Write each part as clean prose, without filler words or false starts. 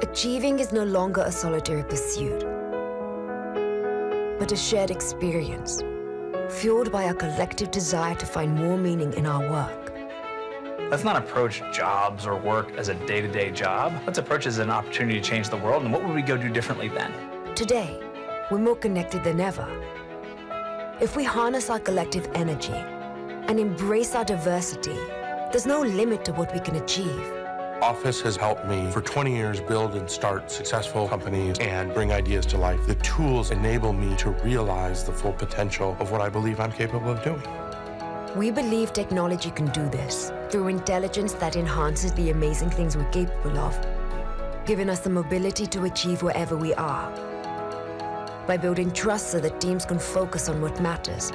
Achieving is no longer a solitary pursuit, but a shared experience, fueled by our collective desire to find more meaning in our work. Let's not approach jobs or work as a day-to-day job. Let's approach it as an opportunity to change the world, and what would we go do differently then? Today, we're more connected than ever. If we harness our collective energy and embrace our diversity, there's no limit to what we can achieve. Office has helped me for 20 years build and start successful companies and bring ideas to life. The tools enable me to realize the full potential of what I believe I'm capable of doing. We believe technology can do this through intelligence that enhances the amazing things we're capable of, giving us the mobility to achieve wherever we are. By building trust so that teams can focus on what matters,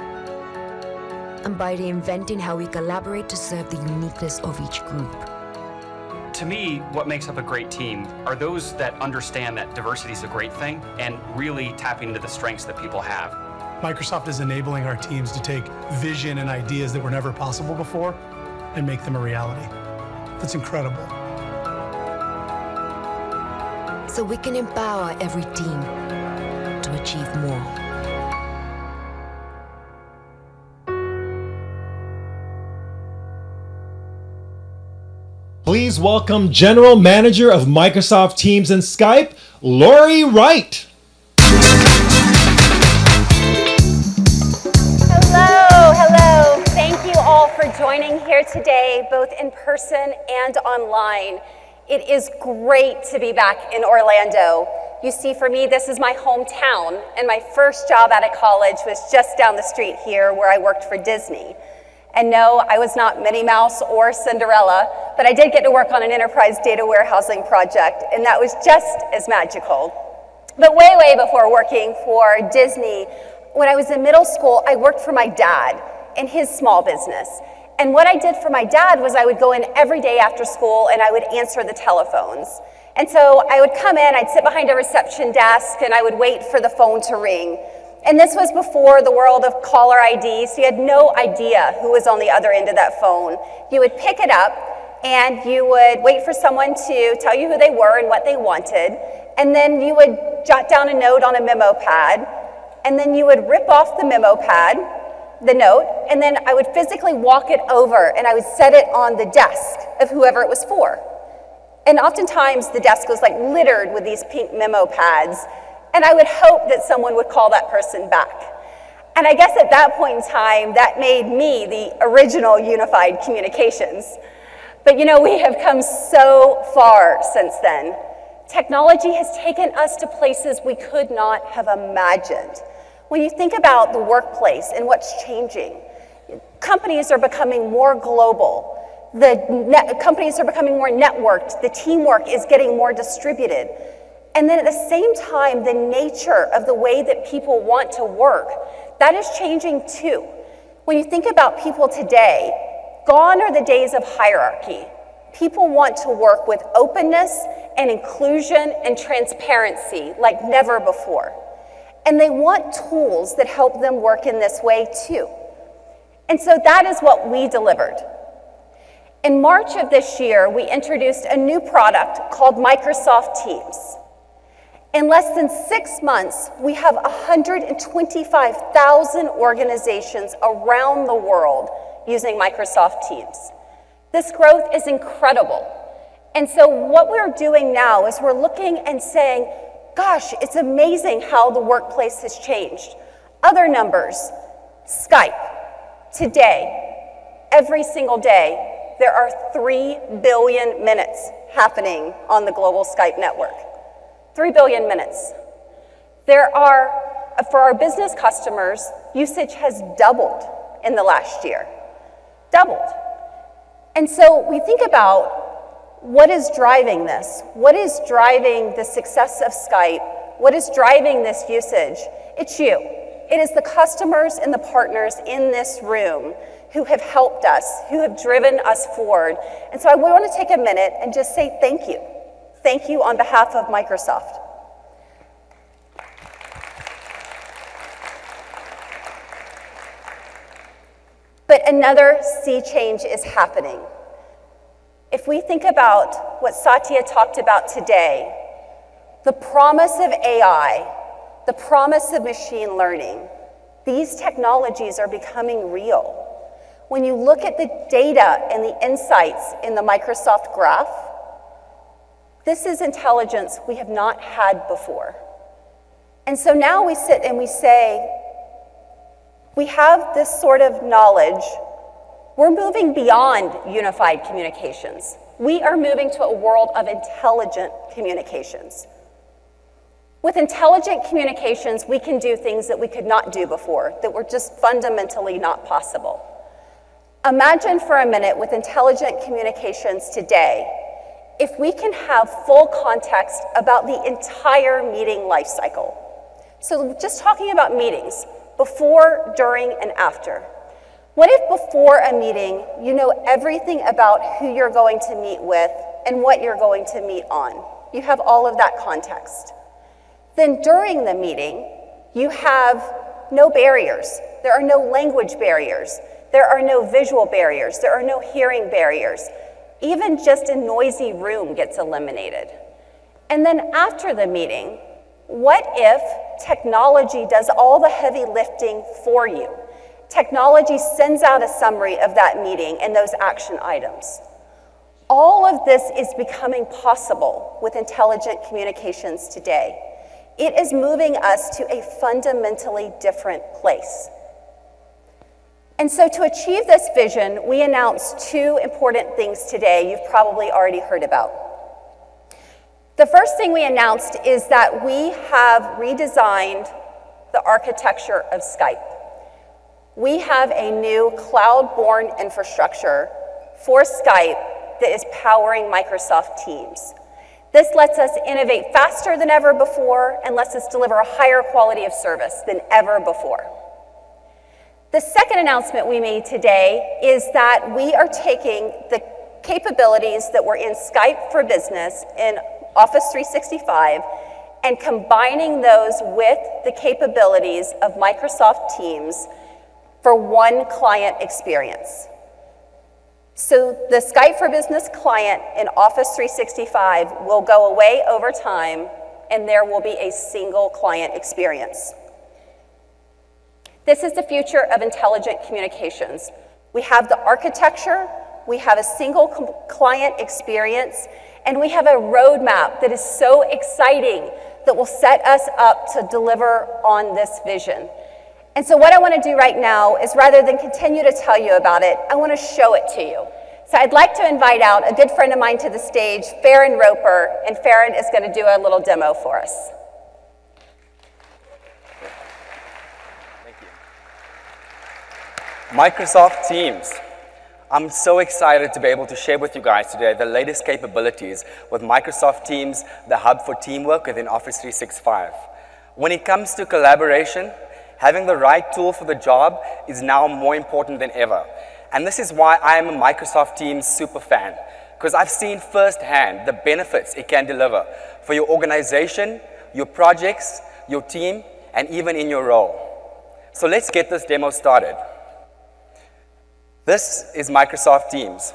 and by reinventing how we collaborate to serve the uniqueness of each group. To me, what makes up a great team are those that understand that diversity is a great thing and really tapping into the strengths that people have. Microsoft is enabling our teams to take vision and ideas that were never possible before and make them a reality. That's incredible. So we can empower every team to achieve more. Please welcome General Manager of Microsoft Teams and Skype, Lori Wright. Hello. Thank you all for joining here today, both in person and online. It is great to be back in Orlando. You see, for me, this is my hometown, and my first job out of college was just down the street here where I worked for Disney. And no, I was not Minnie Mouse or Cinderella, but I did get to work on an enterprise data warehousing project, and that was just as magical. But way before working for Disney, when I was in middle school, I worked for my dad in his small business. And what I did for my dad was I would go in every day after school and I would answer the telephones. And so I would come in, I'd sit behind a reception desk, and I would wait for the phone to ring. And this was before the world of caller ID, so you had no idea who was on the other end of that phone. You would pick it up, and you would wait for someone to tell you who they were and what they wanted, and then you would jot down a note on a memo pad, and then you would rip off the memo pad, the note, and then I would physically walk it over, and I would set it on the desk of whoever it was for. And oftentimes, the desk was like littered with these pink memo pads, and I would hope that someone would call that person back. And I guess at that point in time, that made me the original unified communications. But you know, we have come so far since then. Technology has taken us to places we could not have imagined. When you think about the workplace and what's changing, companies are becoming more global. Companies are becoming more networked. The teamwork is getting more distributed. And then at the same time, the nature of the way that people want to work, that is changing too. When you think about people today, gone are the days of hierarchy. People want to work with openness and inclusion and transparency like never before. And they want tools that help them work in this way too. And so that is what we delivered. In March of this year, we introduced a new product called Microsoft Teams. In less than 6 months, we have 125,000 organizations around the world using Microsoft Teams. This growth is incredible. And so what we're doing now is we're looking and saying, gosh, it's amazing how the workplace has changed. Other numbers, Skype. Today, every single day, there are 3 billion minutes happening on the global Skype network. 3 billion minutes. There are, for our business customers, usage has doubled in the last year. Doubled. And so we think about what is driving this? What is driving the success of Skype? What is driving this usage? It's you. It is the customers and the partners in this room who have helped us, who have driven us forward. And so I want to take a minute and just say thank you. Thank you on behalf of Microsoft. But another sea change is happening. If we think about what Satya talked about today, The promise of AI, the promise of machine learning, these technologies are becoming real. When you look at the data and the insights in the Microsoft graph, this is intelligence we have not had before. And so now we sit and we say, we have this sort of knowledge. We're moving beyond unified communications. We are moving to a world of intelligent communications. With intelligent communications, we can do things that we could not do before, that were just fundamentally not possible. Imagine for a minute with intelligent communications today, if we can have full context about the entire meeting life cycle. So just talking about meetings, before, during, and after. What if before a meeting, you know everything about who you're going to meet with and what you're going to meet on? You have all of that context. Then during the meeting, you have no barriers. There are no language barriers. There are no visual barriers. There are no hearing barriers. Even just a noisy room gets eliminated. And then after the meeting, what if technology does all the heavy lifting for you? Technology sends out a summary of that meeting and those action items. All of this is becoming possible with intelligent communications today. It is moving us to a fundamentally different place. And so to achieve this vision, we announced two important things today you've probably already heard about. The first thing we announced is that we have redesigned the architecture of Skype. We have a new cloud-born infrastructure for Skype that is powering Microsoft Teams. This lets us innovate faster than ever before and lets us deliver a higher quality of service than ever before. The second announcement we made today is that we are taking the capabilities that were in Skype for Business in Office 365 and combining those with the capabilities of Microsoft Teams for one client experience. So the Skype for Business client in Office 365 will go away over time, and there will be a single client experience. This is the future of intelligent communications. We have the architecture, we have a single client experience, and we have a roadmap that is so exciting that will set us up to deliver on this vision. And so what I want to do right now is, rather than continue to tell you about it, I want to show it to you. So I'd like to invite out a good friend of mine to the stage, Farron Roper, and Farron is going to do a little demo for us. Thank you. Microsoft Teams. I'm so excited to be able to share with you guys today the latest capabilities with Microsoft Teams, the hub for teamwork within Office 365. When it comes to collaboration, having the right tool for the job is now more important than ever. And this is why I am a Microsoft Teams super fan, because I've seen firsthand the benefits it can deliver for your organization, your projects, your team, and even in your role. So let's get this demo started. This is Microsoft Teams.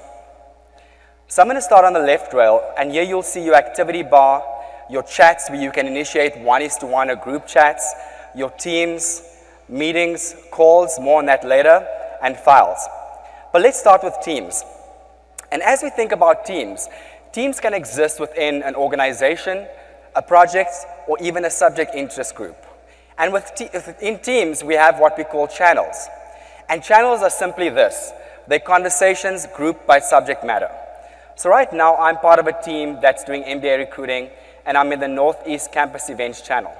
So I'm going to start on the left rail, and here you'll see your activity bar, your chats where you can initiate 1:1 or group chats, your teams, meetings, calls, more on that later, and files. But let's start with Teams. And as we think about Teams, Teams can exist within an organization, a project, or even a subject interest group. And within Teams, we have what we call channels. And channels are simply this. They're conversations grouped by subject matter. So right now, I'm part of a team that's doing MBA recruiting, and I'm in the Northeast Campus Events channel.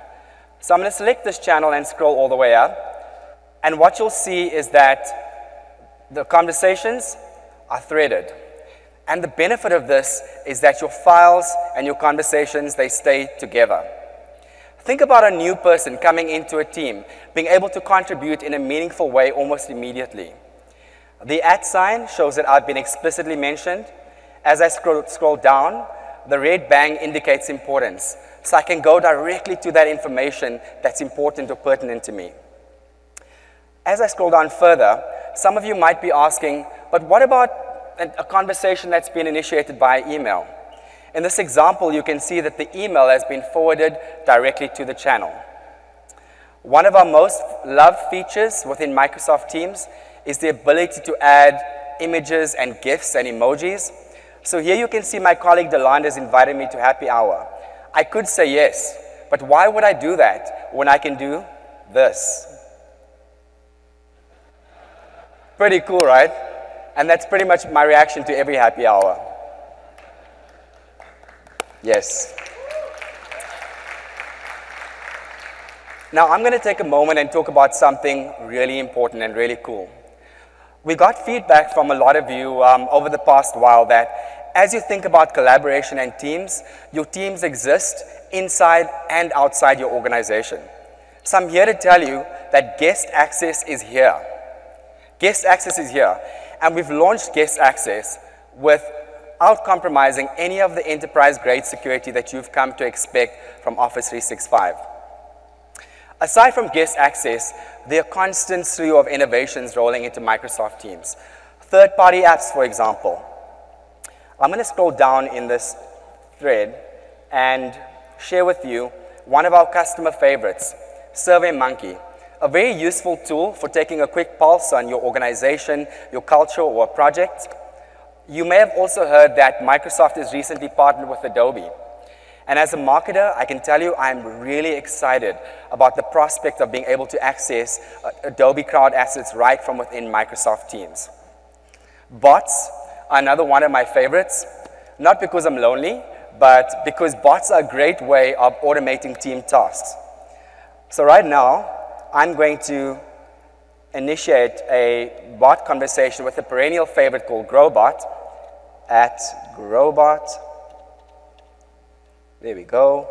So I'm going to select this channel and scroll all the way up. And what you'll see is that the conversations are threaded. And the benefit of this is that your files and your conversations, they stay together. Think about a new person coming into a team, being able to contribute in a meaningful way almost immediately. The @ sign shows that I've been explicitly mentioned. As I scroll down, the red bang indicates importance. So I can go directly to that information that's important or pertinent to me. As I scroll down further, some of you might be asking, but what about a conversation that's been initiated by email? In this example, you can see that the email has been forwarded directly to the channel. One of our most loved features within Microsoft Teams is the ability to add images and GIFs and emojis. So here you can see my colleague Delanda has invited me to happy hour. I could say yes, but why would I do that when I can do this? Pretty cool, right? And that's pretty much my reaction to every happy hour. Yes. Now I'm going to take a moment and talk about something really important and really cool. We got feedback from a lot of you over the past while that as you think about collaboration and teams, your teams exist inside and outside your organization. So I'm here to tell you that guest access is here. Guest access is here. And we've launched guest access without compromising any of the enterprise-grade security that you've come to expect from Office 365. Aside from guest access, there are constant slew of innovations rolling into Microsoft Teams. Third-party apps, for example. I'm going to scroll down in this thread and share with you one of our customer favorites, SurveyMonkey, a very useful tool for taking a quick pulse on your organization, your culture, or a project. You may have also heard that Microsoft has recently partnered with Adobe. And as a marketer, I can tell you I'm really excited about the prospect of being able to access Adobe Cloud assets right from within Microsoft Teams. Bots are another one of my favorites, not because I'm lonely, but because bots are a great way of automating team tasks. So right now, I'm going to initiate a bot conversation with a perennial favorite called Growbot at Growbot. There we go.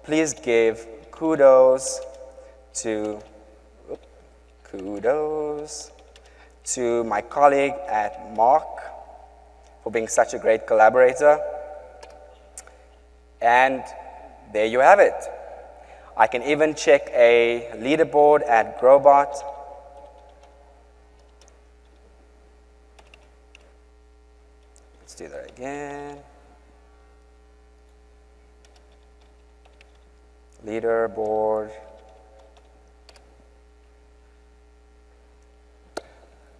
Please give kudos to my colleague at Mark for being such a great collaborator. And there you have it. I can even check a leaderboard at Growbot. Let's do that again. Leaderboard.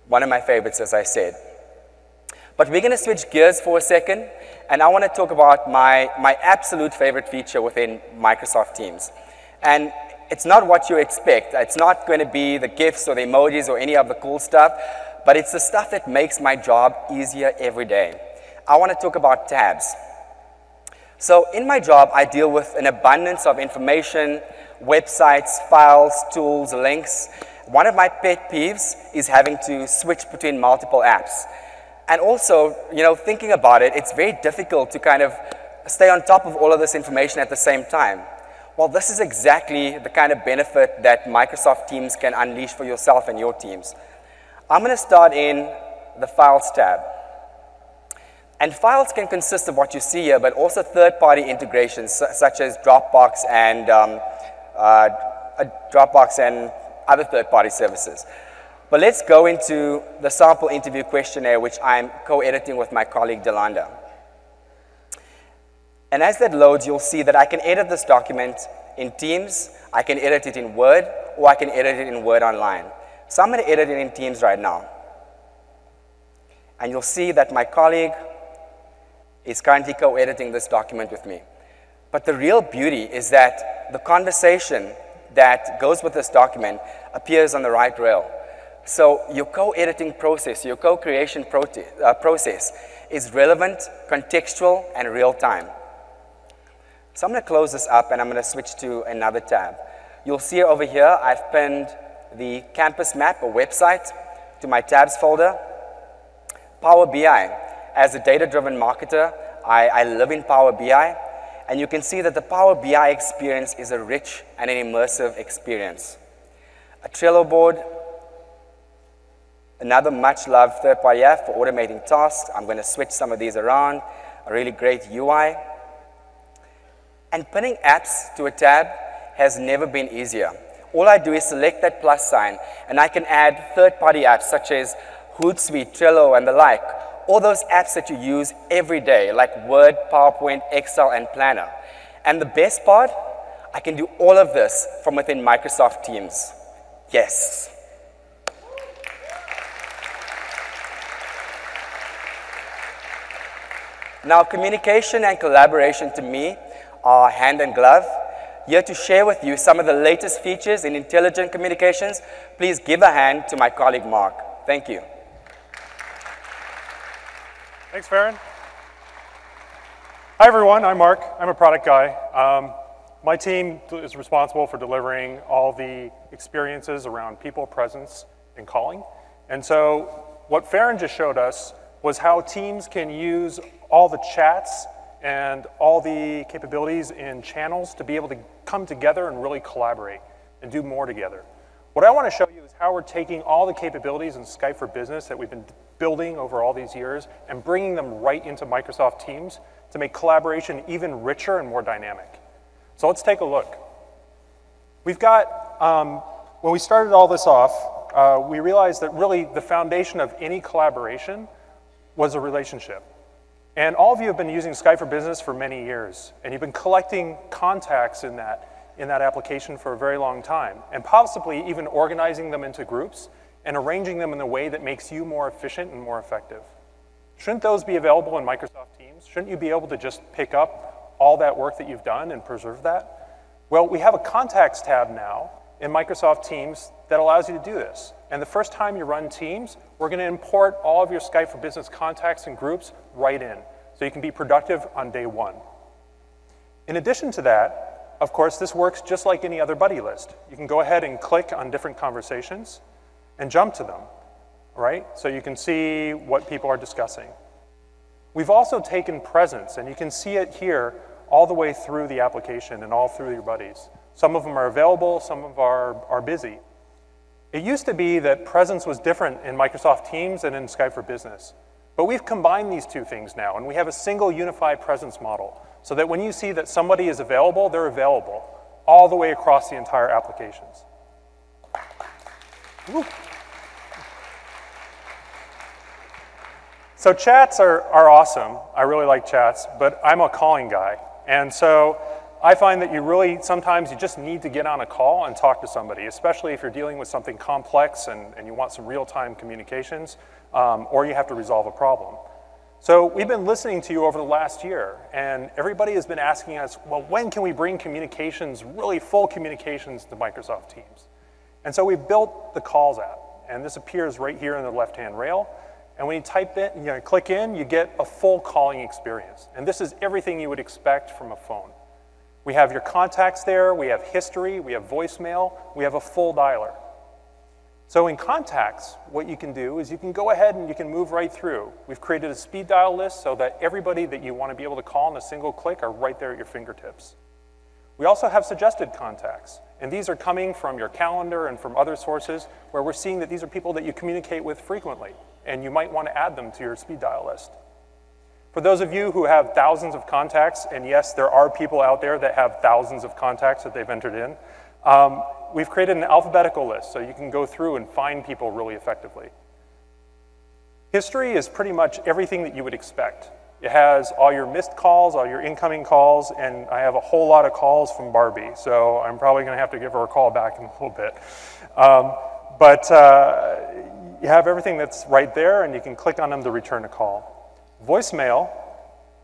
One of my favorites, as I said. But we're going to switch gears for a second, and I want to talk about my absolute favorite feature within Microsoft Teams. And it's not what you expect. It's not going to be the GIFs or the emojis or any of the cool stuff, but it's the stuff that makes my job easier every day. I want to talk about tabs. So in my job, I deal with an abundance of information, websites, files, tools, links. One of my pet peeves is having to switch between multiple apps. And also, thinking about it, it's very difficult to kind of stay on top of all of this information at the same time. Well, this is exactly the kind of benefit that Microsoft Teams can unleash for yourself and your teams. I'm going to start in the Files tab. And files can consist of what you see here, but also third-party integrations such as Dropbox and other third-party services. But let's go into the sample interview questionnaire, which I'm co-editing with my colleague Delanda. And as that loads, you'll see that I can edit this document in Teams, I can edit it in Word, or I can edit it in Word Online. So I'm going to edit it in Teams right now. And you'll see that my colleague is currently co-editing this document with me. But the real beauty is that the conversation that goes with this document appears on the right rail. So your co-editing process, your co-creation process is relevant, contextual, and real-time. So I'm going to close this up and I'm going to switch to another tab. You'll see over here I've pinned the campus map or website to my tabs folder. Power BI. As a data-driven marketer, I live in Power BI, and you can see that the Power BI experience is a rich and an immersive experience. A Trello board, another much-loved third-party app for automating tasks. I'm going to switch some of these around. A really great UI. And pinning apps to a tab has never been easier. All I do is select that plus sign, and I can add third-party apps such as Hootsuite, Trello, and the like, all those apps that you use every day, like Word, PowerPoint, Excel, and Planner. And the best part, I can do all of this from within Microsoft Teams. Yes. Now, communication and collaboration to me are hand in glove. Here to share with you some of the latest features in intelligent communications, please give a hand to my colleague Mark. Thank you. Thanks, Farron. Hi, everyone. I'm Mark. I'm a product guy. My team is responsible for delivering all the experiences around people, presence, and calling. And so what Farron just showed us was how teams can use all the chats and all the capabilities in channels to be able to come together and really collaborate and do more together. What I want to show you is how we're taking all the capabilities in Skype for Business that we've been building over all these years and bringing them right into Microsoft Teams to make collaboration even richer and more dynamic. So let's take a look. We've got, when we started all this off, we realized that really the foundation of any collaboration was a relationship. And all of you have been using Skype for Business for many years, and you've been collecting contacts in that application for a very long time, and possibly even organizing them into groups and arranging them in a way that makes you more efficient and more effective. Shouldn't those be available in Microsoft Teams? Shouldn't you be able to just pick up all that work that you've done and preserve that? Well, we have a Contacts tab now in Microsoft Teams that allows you to do this. And the first time you run Teams, we're going to import all of your Skype for Business contacts and groups right in, so you can be productive on day one. In addition to that, of course, this works just like any other buddy list. You can go ahead and click on different conversations and jump to them, right? So you can see what people are discussing. We've also taken presence, and you can see it here all the way through the application and all through your buddies. Some of them are available, some of them are busy. It used to be that presence was different in Microsoft Teams and in Skype for Business. But we've combined these two things now, and we have a single unified presence model, so that when you see that somebody is available, they're available all the way across the entire applications. Woo. So chats are awesome. I really like chats, but I'm a calling guy. And so I find that you really, sometimes you just need to get on a call and talk to somebody, especially if you're dealing with something complex and you want some real-time communications, or you have to resolve a problem. So we've been listening to you over the last year, and everybody has been asking us, well, when can we bring communications, really full communications, to Microsoft Teams? And so we've built the Calls app, and this appears right here in the left-hand rail. And when you type it, click in, you get a full calling experience. And this is everything you would expect from a phone. We have your contacts there, we have history, we have voicemail, we have a full dialer. So in contacts, what you can do is you can go ahead and you can move right through. We've created a speed dial list so that everybody that you want to be able to call in a single click are right there at your fingertips. We also have suggested contacts, and these are coming from your calendar and from other sources where we're seeing that these are people that you communicate with frequently, and you might want to add them to your speed dial list. For those of you who have thousands of contacts, and yes, there are people out there that have thousands of contacts that they've entered in, we've created an alphabetical list so you can go through and find people really effectively. History is pretty much everything that you would expect. It has all your missed calls, all your incoming calls, and I have a whole lot of calls from Barbie, so I'm probably going to have to give her a call back in a little bit. You have everything that's right there, and you can click on them to return a call. Voicemail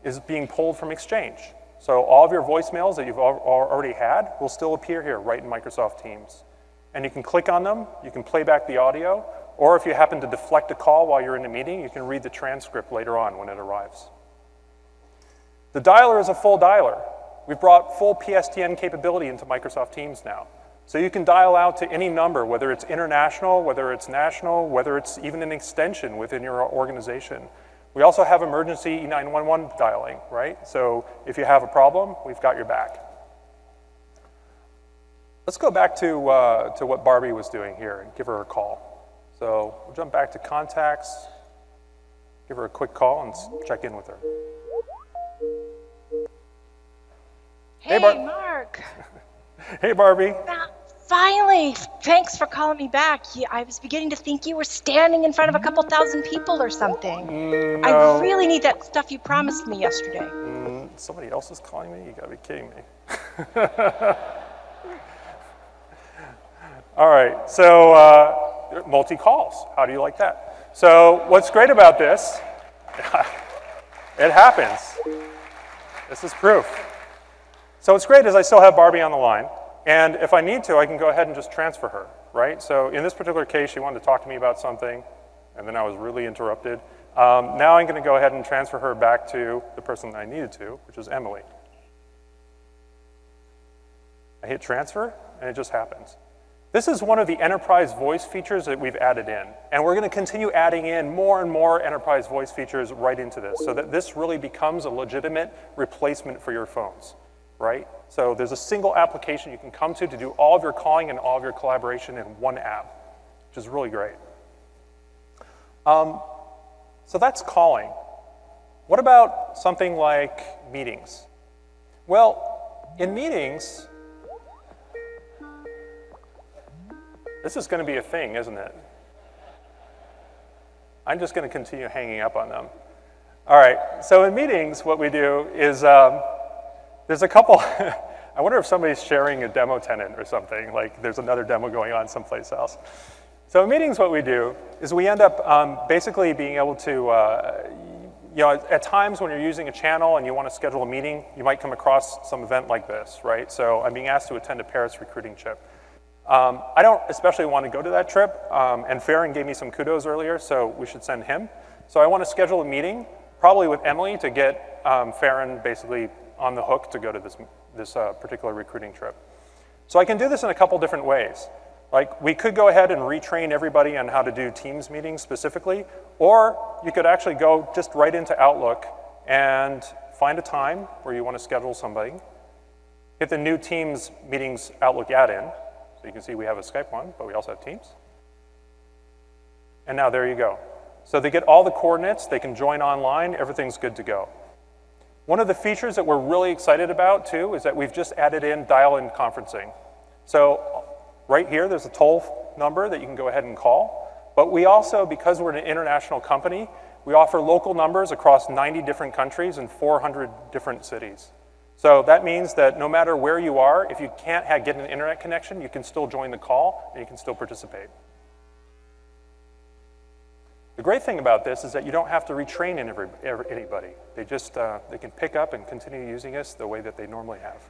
is being pulled from Exchange. So all of your voicemails that you've already had will still appear here right in Microsoft Teams. And you can click on them, you can play back the audio, or if you happen to deflect a call while you're in a meeting, you can read the transcript later on when it arrives. The dialer is a full dialer. We've brought full PSTN capability into Microsoft Teams now. So you can dial out to any number, whether it's international, whether it's national, whether it's even an extension within your organization. We also have emergency E911 dialing, right? So if you have a problem, we've got your back. Let's go back to what Barbie was doing here and give her a call. So we'll jump back to contacts, give her a quick call and check in with her. Hey, Mark. Hey, Barbie. Finally, thanks for calling me back. I was beginning to think you were standing in front of a couple thousand people or something. No. I really need that stuff you promised me yesterday. Somebody else is calling me? You gotta be kidding me. All right, so multi-calls. How do you like that? So what's great about this, it happens. This is proof. So what's great is I still have Barbie on the line. And if I need to, I can go ahead and just transfer her, right? So in this particular case, she wanted to talk to me about something, and then I was really interrupted. Now I'm going to go ahead and transfer her back to the person that I needed to, which is Emily. I hit transfer, and it just happens. This is one of the enterprise voice features that we've added in. And we're going to continue adding in more and more enterprise voice features right into this, so that this really becomes a legitimate replacement for your phones. Right? So there's a single application you can come to do all of your calling and all of your collaboration in one app, which is really great. So that's calling. What about something like meetings? Well, in meetings, this is going to be a thing, isn't it? I'm just going to continue hanging up on them. All right, so in meetings, what we do is, there's a couple, I wonder if somebody's sharing a demo tenant or something, like there's another demo going on someplace else. So in meetings, what we do is we end up basically being able to, at times when you're using a channel and you want to schedule a meeting, you might come across some event like this, right? So I'm being asked to attend a Paris recruiting trip. I don't especially want to go to that trip, and Farron gave me some kudos earlier, so we should send him. So I want to schedule a meeting, probably with Emily, to get Farron basically on the hook to go to this particular recruiting trip. So I can do this in a couple different ways. Like, we could go ahead and retrain everybody on how to do Teams meetings specifically, or you could actually go just right into Outlook and find a time where you want to schedule somebody, hit the new Teams meetings Outlook add-in. So you can see we have a Skype one, but we also have Teams. And now there you go. So they get all the coordinates, they can join online, everything's good to go. One of the features that we're really excited about, too, is that we've just added in dial-in conferencing. So right here, there's a toll number that you can go ahead and call. But we also, because we're an international company, we offer local numbers across 90 different countries and 400 different cities. So that means that no matter where you are, if you can't get an internet connection, you can still join the call and you can still participate. The great thing about this is that you don't have to retrain anybody. They just they can pick up and continue using us the way that they normally have.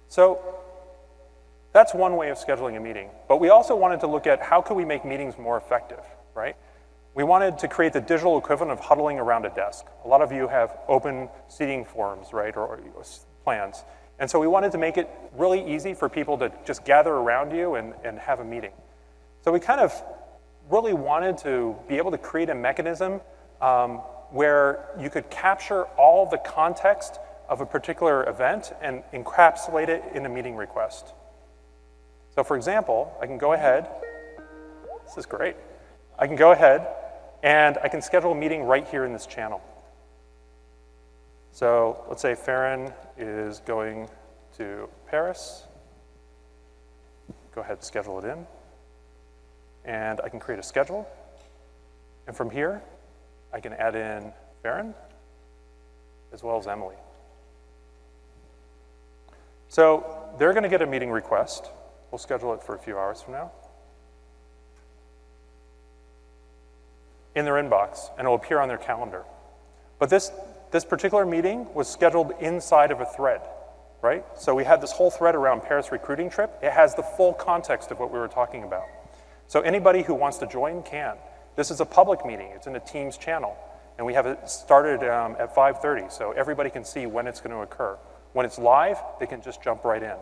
So that's one way of scheduling a meeting. But we also wanted to look at how could we make meetings more effective, right? We wanted to create the digital equivalent of huddling around a desk. A lot of you have open seating forms, right, or plans. And so we wanted to make it really easy for people to just gather around you and have a meeting. So we kind of really wanted to be able to create a mechanism where you could capture all the context of a particular event and encapsulate it in a meeting request. So for example, I can go ahead, this is great. I can go ahead and I can schedule a meeting right here in this channel. So let's say Farron is going to Paris. Go ahead and schedule it in. And I can create a schedule. And from here, I can add in Farron as well as Emily. So they're going to get a meeting request. We'll schedule it for a few hours from now. In their inbox, and it will appear on their calendar. But this particular meeting was scheduled inside of a thread, right? So we had this whole thread around Paris recruiting trip. It has the full context of what we were talking about. So anybody who wants to join can. This is a public meeting. It's in a Teams channel. And we have it started at 5:30, so everybody can see when it's going to occur. When it's live, they can just jump right in.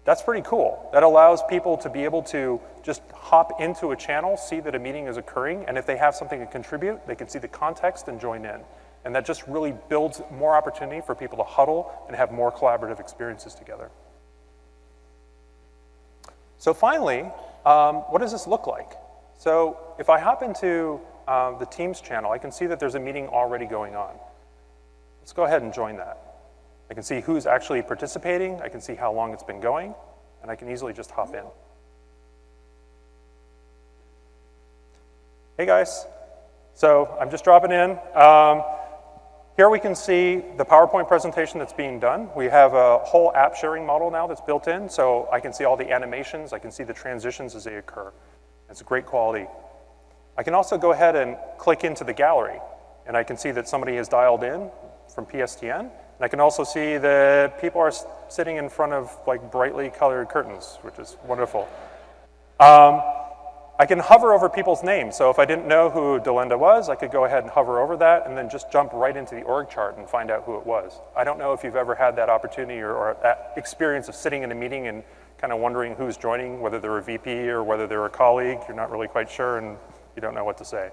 That's pretty cool. That allows people to be able to just hop into a channel, see that a meeting is occurring, and if they have something to contribute, they can see the context and join in. And that just really builds more opportunity for people to huddle and have more collaborative experiences together. So finally, what does this look like? So if I hop into the Teams channel, I can see that there's a meeting already going on. Let's go ahead and join that. I can see who's actually participating, I can see how long it's been going, and I can easily just hop in. Hey guys, so I'm just dropping in. Here we can see the PowerPoint presentation that's being done. We have a whole app sharing model now that's built in, so I can see all the animations, I can see the transitions as they occur. It's great quality. I can also go ahead and click into the gallery, and I can see that somebody has dialed in from PSTN, and I can also see that people are sitting in front of like brightly colored curtains, which is wonderful. I can hover over people's names. So if I didn't know who Delenda was, I could go ahead and hover over that and then just jump right into the org chart and find out who it was. I don't know if you've ever had that opportunity or that experience of sitting in a meeting and kind of wondering who's joining, whether they're a VP or whether they're a colleague. You're not really quite sure and you don't know what to say.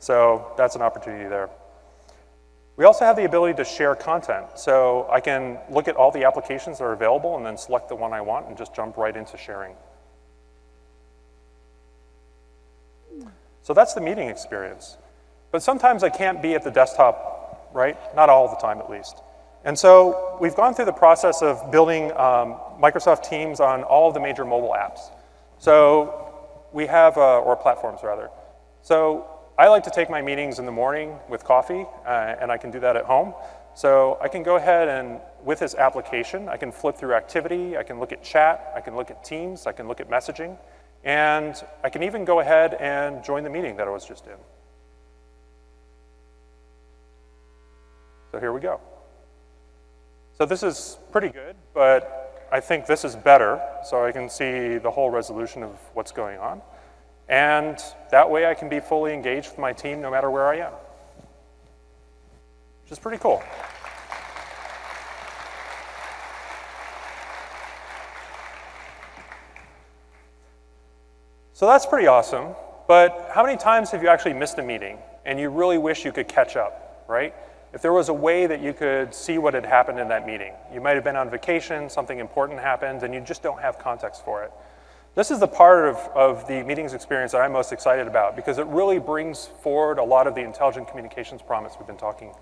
So that's an opportunity there. We also have the ability to share content. So I can look at all the applications that are available and then select the one I want and just jump right into sharing. So that's the meeting experience. But sometimes I can't be at the desktop, right? Not all the time, at least. And so we've gone through the process of building Microsoft Teams on all of the major mobile apps. So we have, or platforms rather. So I like to take my meetings in the morning with coffee, and I can do that at home. So I can go ahead and, with this application, I can flip through activity, I can look at chat, I can look at Teams, I can look at messaging. And I can even go ahead and join the meeting that I was just in. So here we go. So this is pretty good, but I think this is better, so I can see the whole resolution of what's going on. And that way I can be fully engaged with my team no matter where I am, which is pretty cool. So that's pretty awesome, but how many times have you actually missed a meeting and you really wish you could catch up, right? If there was a way that you could see what had happened in that meeting, you might have been on vacation, something important happened, and you just don't have context for it. This is the part of the meetings experience that I'm most excited about because it really brings forward a lot of the intelligent communications promise we've been talking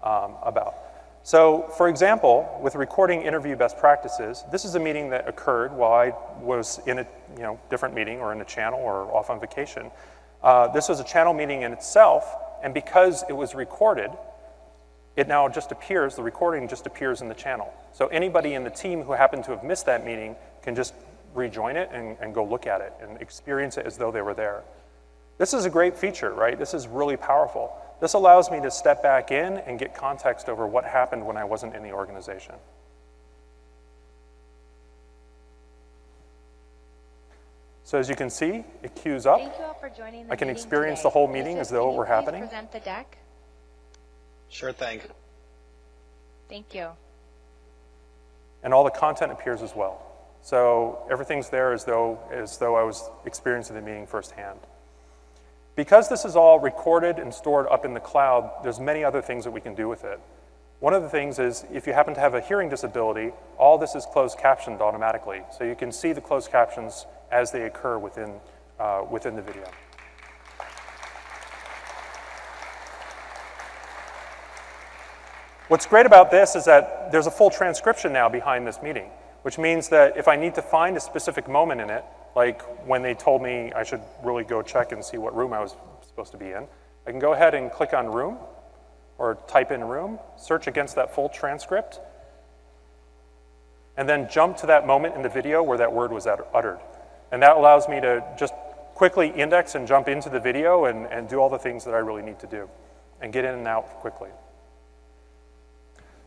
about. So, for example, with recording interview best practices, this is a meeting that occurred while I was in a different meeting or in a channel or off on vacation. This was a channel meeting in itself, and because it was recorded, it now just appears, the recording just appears in the channel. So anybody in the team who happened to have missed that meeting can just rejoin it and go look at it and experience it as though they were there. This is a great feature, right? This is really powerful. This allows me to step back in and get context over what happened when I wasn't in the organization. So as you can see, it queues up. Thank you all for joining the I can meeting experience today. the whole meeting Yusuf, as though it were can you please happening. Present the deck. Sure thing. Thank you. And all the content appears as well. So everything's there as though I was experiencing the meeting firsthand. Because this is all recorded and stored up in the cloud, there's many other things that we can do with it. One of the things is if you happen to have a hearing disability, all this is closed captioned automatically. So you can see the closed captions as they occur within the video. What's great about this is that there's a full transcription now behind this meeting, which means that if I need to find a specific moment in it, like when they told me I should really go check and see what room I was supposed to be in, I can go ahead and click on room or type in room, search against that full transcript, and then jump to that moment in the video where that word was uttered. And that allows me to just quickly index and jump into the video and do all the things that I really need to do and get in and out quickly.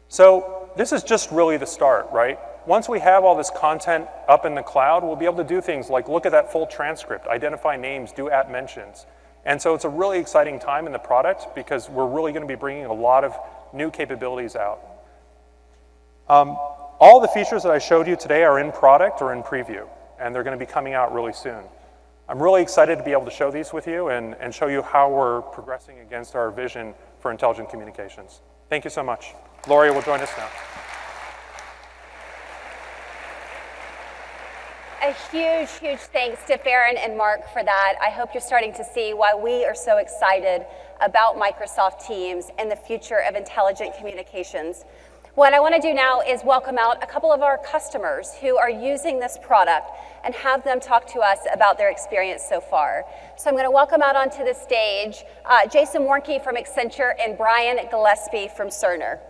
So this is just really the start, right? Once we have all this content up in the cloud, we'll be able to do things like look at that full transcript, identify names, do app mentions. And so it's a really exciting time in the product because we're really going to be bringing a lot of new capabilities out. All the features that I showed you today are in product or in preview, and they're going to be coming out really soon. I'm really excited to be able to show these with you and show you how we're progressing against our vision for intelligent communications. Thank you so much. Lori will join us now. A huge, huge thanks to Farron and Mark for that. I hope you're starting to see why we are so excited about Microsoft Teams and the future of intelligent communications. What I want to do now is welcome out a couple of our customers who are using this product and have them talk to us about their experience so far. So I'm going to welcome out onto the stage Jason Warnke from Accenture and Brian Gillespie from Cerner.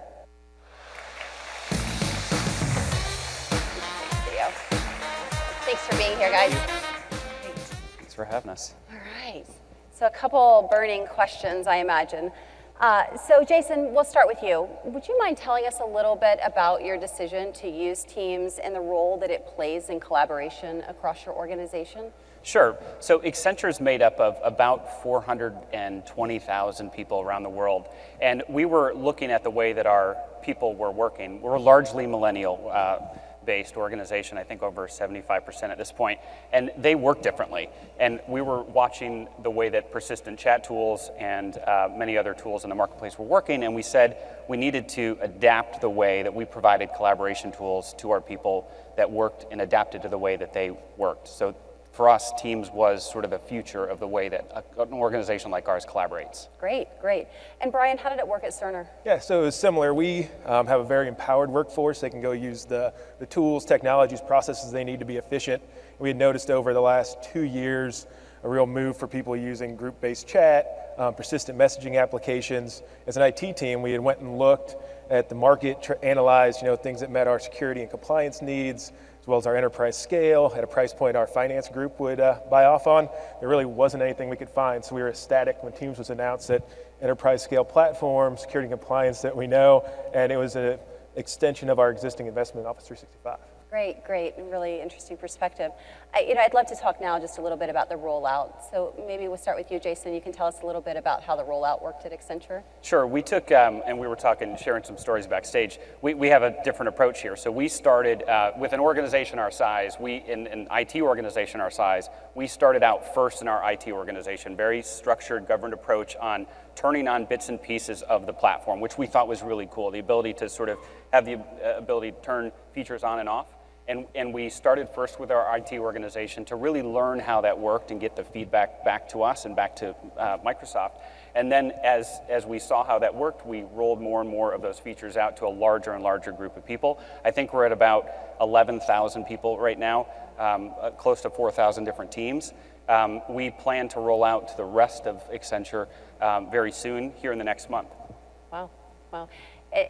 Thanks for being here, guys. Thanks for having us. All right. So a couple burning questions, I imagine. So Jason, we'll start with you. Would you mind telling us a little bit about your decision to use Teams and the role that it plays in collaboration across your organization? Sure. So Accenture is made up of about 420,000 people around the world. And we were looking at the way that our people were working. We're a largely millennial-based organization, I think over 75% at this point, and they work differently. And we were watching the way that persistent chat tools and many other tools in the marketplace were working, and we said we needed to adapt the way that we provided collaboration tools to our people that worked and adapted to the way that they worked. So for us, Teams was sort of the future of the way that an organization like ours collaborates. Great, great. And Brian, how did it work at Cerner? Yeah, so it was similar. We have a very empowered workforce. They can go use the tools, technologies, processes they need to be efficient. We had noticed over the last 2 years a real move for people using group-based chat, persistent messaging applications. As an IT team, we had went and looked at the market, analyzed things that met our security and compliance needs, as well as our enterprise scale at a price point our finance group would buy off on. There really wasn't anything we could find, so we were ecstatic when Teams was announced that enterprise scale platform, security and compliance that we know, and it was an extension of our existing investment in Office 365. Great, great, and really interesting perspective. I'd love to talk now just a little bit about the rollout. So maybe we'll start with you, Jason. You can tell us a little bit about how the rollout worked at Accenture. Sure, we took, and we were sharing some stories backstage. We have a different approach here. So we started with an organization our size, an IT organization our size, we started out first in our IT organization, very structured, governed approach on turning on bits and pieces of the platform, which we thought was really cool, the ability to sort of have the ability to turn features on and off. And we started first with our IT organization to really learn how that worked and get the feedback back to us and back to Microsoft. And then as we saw how that worked, we rolled more and more of those features out to a larger and larger group of people. I think we're at about 11,000 people right now, close to 4,000 different teams. We plan to roll out to the rest of Accenture very soon, here in the next month. Wow, wow.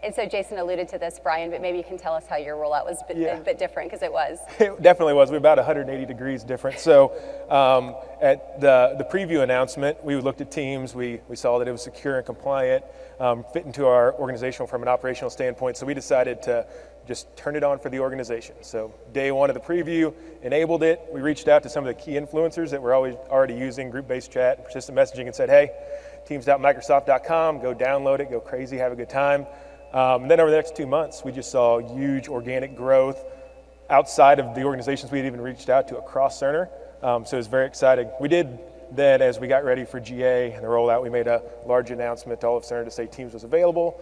And so Jason alluded to this, Brian, but maybe you can tell us how your rollout was a bit different, because it was. It definitely was. We're about 180 degrees different. So at the preview announcement, we looked at Teams. We saw that it was secure and compliant, fit into our organization from an operational standpoint. So we decided to just turn it on for the organization. So day one of the preview, enabled it. We reached out to some of the key influencers that were already using group-based chat and persistent messaging and said, hey, teams.microsoft.com, go download it, go crazy, have a good time. And then over the next 2 months, we just saw huge organic growth outside of the organizations we had even reached out to across Cerner. So it was very exciting. We did then, as we got ready for GA and the rollout, we made a large announcement to all of Cerner to say Teams was available.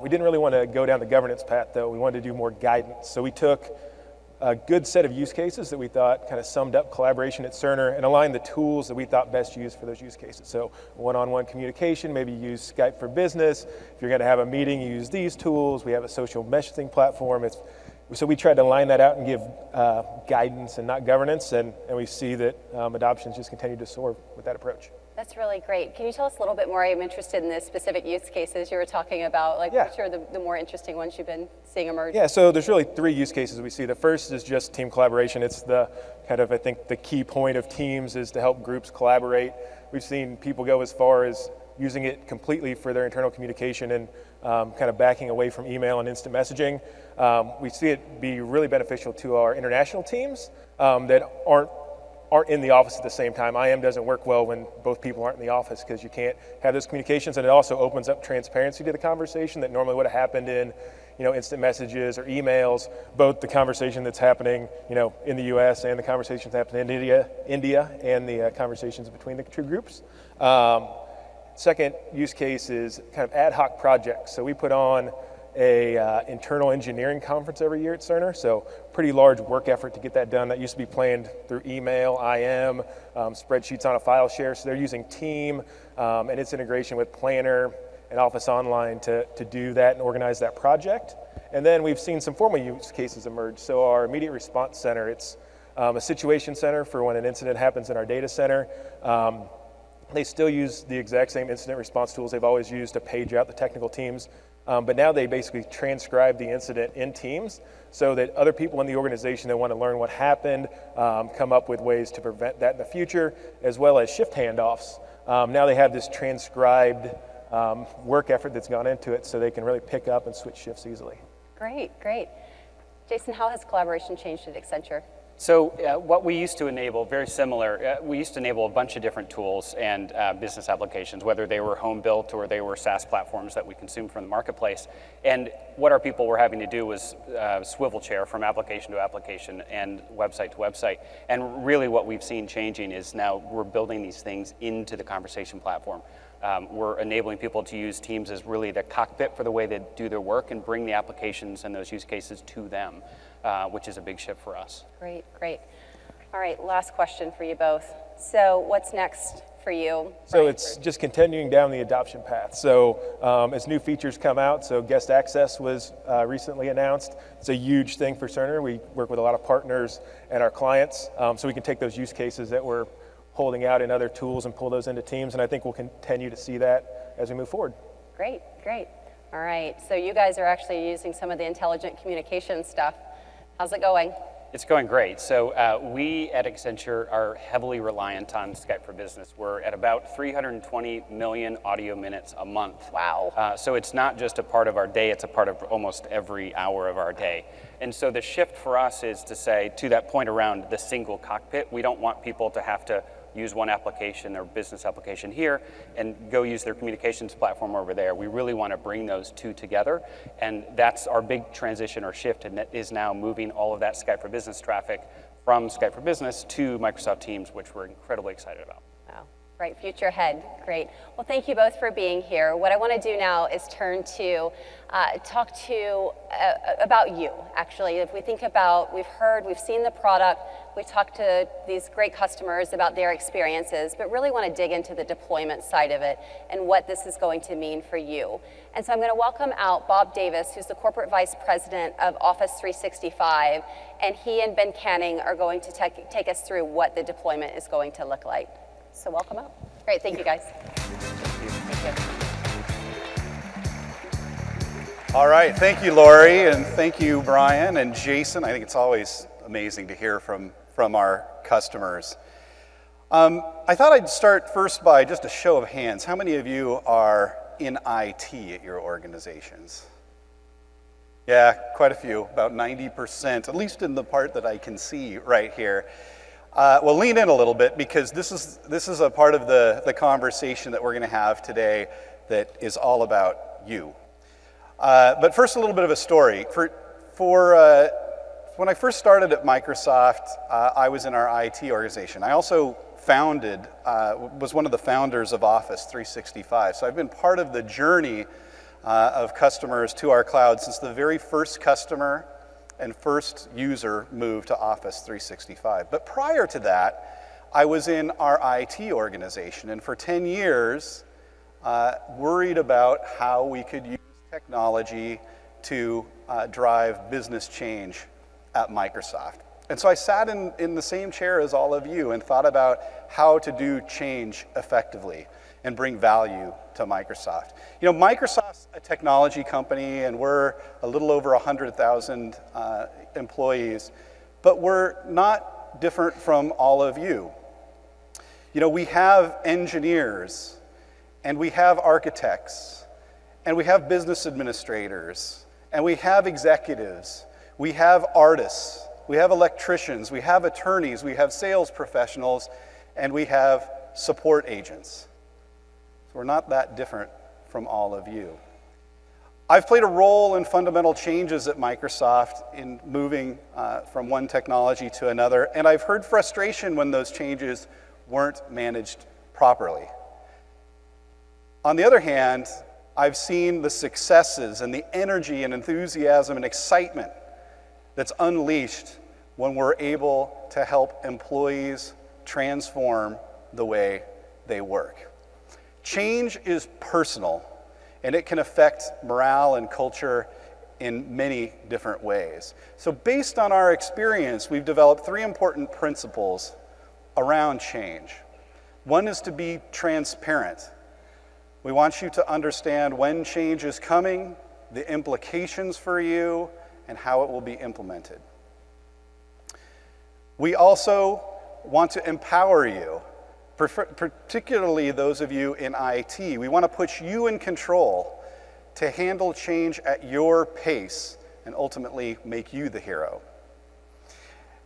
We didn't really want to go down the governance path, though. We wanted to do more guidance. So we took a good set of use cases that we thought kind of summed up collaboration at Cerner and aligned the tools that we thought best used for those use cases. So one-on-one communication, maybe use Skype for Business. If you're going to have a meeting, you use these tools. We have a social messaging platform. So we tried to line that out and give guidance and not governance, and we see that adoptions just continue to soar with that approach. That's really great. Can you tell us a little bit more? I'm interested in the specific use cases you were talking about, which are the more interesting ones you've been seeing emerge? Yeah, so there's really 3 use cases we see. The first is just team collaboration. It's the kind of, I think, the key point of Teams is to help groups collaborate. We've seen people go as far as using it completely for their internal communication and kind of backing away from email and instant messaging. We see it be really beneficial to our international teams that aren't in the office at the same time. IM doesn't work well when both people aren't in the office because you can't have those communications, and it also opens up transparency to the conversation that normally would have happened in instant messages or emails, both the conversation that's happening in the US and the conversations happening in India and the conversations between the two groups. Second use case is kind of ad hoc projects. So we put on a internal engineering conference every year at Cerner, so pretty large work effort to get that done. That used to be planned through email, IM, spreadsheets on a file share. So they're using Team and its integration with Planner and Office Online to do that and organize that project. And then we've seen some formal use cases emerge. So our immediate response center, it's a situation center for when an incident happens in our data center. They still use the exact same incident response tools they've always used to page out the technical teams. But now they basically transcribe the incident in Teams so that other people in the organization that want to learn what happened come up with ways to prevent that in the future, as well as shift handoffs. Now they have this transcribed work effort that's gone into it so they can really pick up and switch shifts easily. Great, great. Jason, how has collaboration changed at Accenture? So what we used to enable, very similar, we used to enable a bunch of different tools and business applications, whether they were home built or they were SaaS platforms that we consumed from the marketplace. And what our people were having to do was swivel chair from application to application and website to website. And really what we've seen changing is now we're building these things into the conversation platform. We're enabling people to use Teams as really the cockpit for the way they do their work and bring the applications and those use cases to them, which is a big shift for us. Great, great. All right, last question for you both. So what's next for you? So it's just continuing down the adoption path. So as new features come out, so guest access was recently announced. It's a huge thing for Cerner. We work with a lot of partners and our clients, so we can take those use cases that we're holding out in other tools and pull those into Teams, and I think we'll continue to see that as we move forward. Great, great. All right, so you guys are actually using some of the intelligent communication stuff. How's it going? It's going great. So we at Accenture are heavily reliant on Skype for Business. We're at about 320 million audio minutes a month. Wow. So it's not just a part of our day, it's a part of almost every hour of our day. And so the shift for us is to say, to that point around the single cockpit, we don't want people to have to use one application or business application here and go use their communications platform over there. We really want to bring those two together, and that's our big transition or shift, and that is now moving all of that Skype for Business traffic from Skype for Business to Microsoft Teams, which we're incredibly excited about. Wow, right, future ahead, great. Well, thank you both for being here. What I want to do now is turn to talk to about you, actually. If we think about, we've seen the product, we talked to these great customers about their experiences, but really want to dig into the deployment side of it and what this is going to mean for you. And so I'm going to welcome out Bob Davis, who's the Corporate Vice President of Office 365, and he and Ben Canning are going to take us through what the deployment is going to look like. So welcome out. Great, thank you guys. Thank you. All right, thank you, Lori, and thank you, Brian and Jason. I think it's always amazing to hear from our customers. I thought I'd start first by just a show of hands. How many of you are in IT at your organizations? Yeah, quite a few, about 90%, at least in the part that I can see right here. Well, lean in a little bit, because this is a part of the conversation that we're going to have today that is all about you. But first, a little bit of a story. When I first started at Microsoft, I was in our IT organization. I also was one of the founders of Office 365. So I've been part of the journey of customers to our cloud since the very first customer and first user moved to Office 365. But prior to that, I was in our IT organization, and for 10 years, worried about how we could use technology to drive business change at Microsoft. And so I sat in the same chair as all of you and thought about how to do change effectively and bring value to Microsoft. You know, Microsoft's a technology company, and we're a little over 100,000 employees, but we're not different from all of you. You know, we have engineers, and we have architects, and we have business administrators, and we have executives, we have artists, we have electricians, we have attorneys, we have sales professionals, and we have support agents. So we're not that different from all of you. I've played a role in fundamental changes at Microsoft in moving from one technology to another, and I've heard frustration when those changes weren't managed properly. On the other hand, I've seen the successes and the energy and enthusiasm and excitement that's unleashed when we're able to help employees transform the way they work. Change is personal, and it can affect morale and culture in many different ways. So based on our experience, we've developed 3 important principles around change. One is to be transparent. We want you to understand when change is coming, the implications for you, and how it will be implemented. We also want to empower you, particularly those of you in IT. We want to put you in control to handle change at your pace and ultimately make you the hero.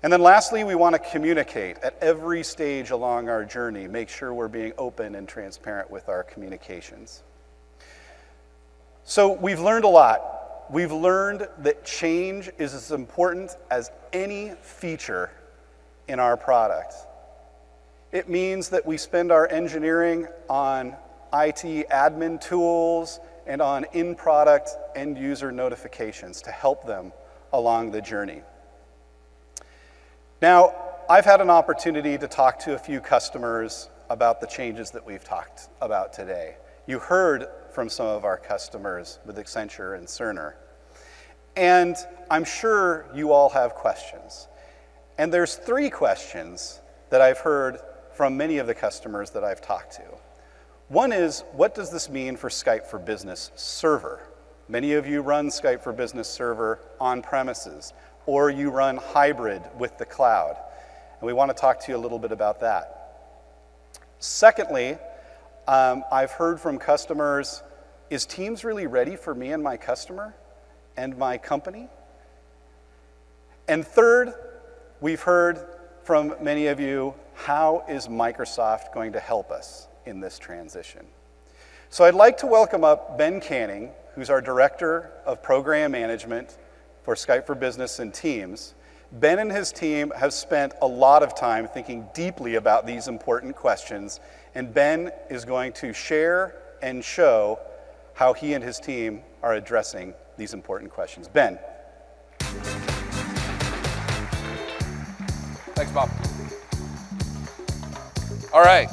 And then lastly, we want to communicate at every stage along our journey, make sure we're being open and transparent with our communications. So we've learned a lot. We've learned that change is as important as any feature in our product. It means that we spend our engineering on IT admin tools and on in-product end-user notifications to help them along the journey. Now, I've had an opportunity to talk to a few customers about the changes that we've talked about today. You heard from some of our customers with Accenture and Cerner. And I'm sure you all have questions. And there's 3 questions that I've heard from many of the customers that I've talked to. One is, what does this mean for Skype for Business Server? Many of you run Skype for Business Server on premises, or you run hybrid with the cloud. And we want to talk to you a little bit about that. Secondly, I've heard from customers, is Teams really ready for me and my customer and my company? And third, we've heard from many of you, how is Microsoft going to help us in this transition? So I'd like to welcome up Ben Canning, who's our Director of Program Management for Skype for Business and Teams. Ben and his team have spent a lot of time thinking deeply about these important questions, and Ben is going to share and show how he and his team are addressing these important questions. Ben. Thanks, Bob. All right,